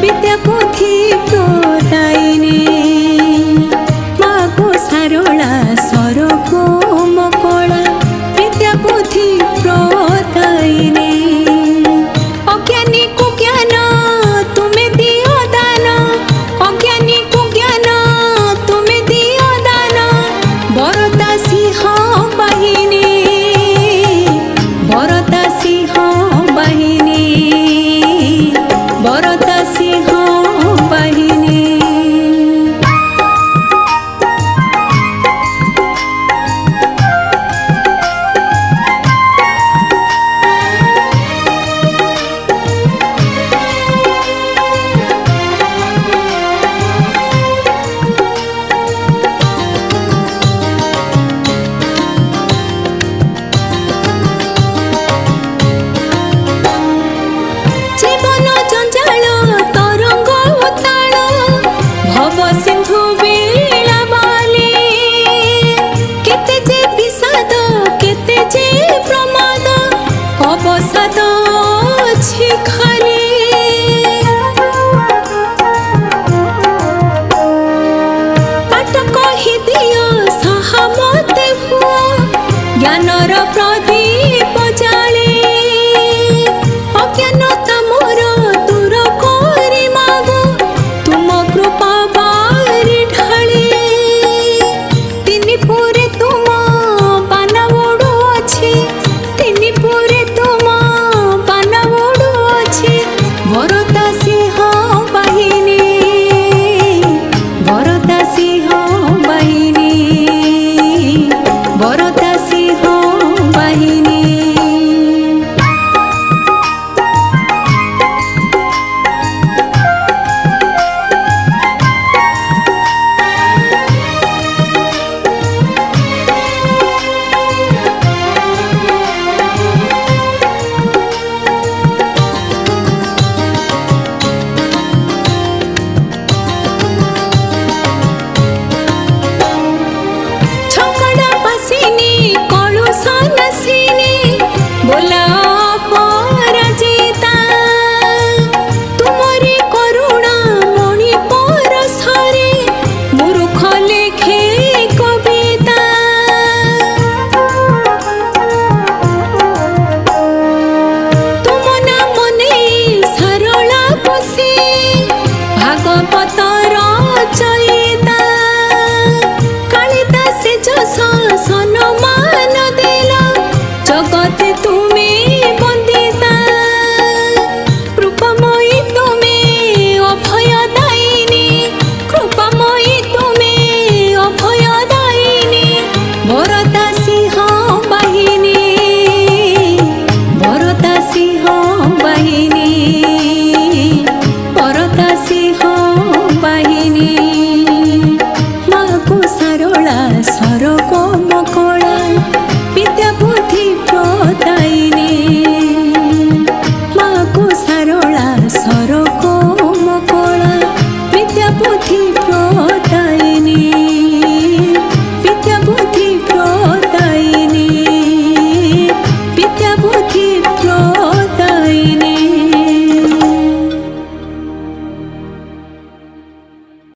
विद्या पोथी प्रदायिनी मागो सारोला सरको मकला विद्या पोथी प्रदायिनी अज्ञानी को ज्ञान तुम्हें दियो दान अज्ञानी को ज्ञान तुम्हें दियो दान बरता सिंह बाहिनी बरता सिंह बाहिनी बरता सिंह बाहिनी जीवन जंजाल तरंग उताल भव सिंधु बेला बाली केते जे विषाद केते जे प्रमाद अवसाद अछि खाली पाठ कहि दियो साहा मते हुआ ज्ञानर प्रदीप जाले अज्ञानता मोर दूर करी मागो तुम कृपा बारी ढाली तिनि पुरे तुम पाना ओडु अछि तिनि पुरे तुम पाना ओडु अछि भरता सिंह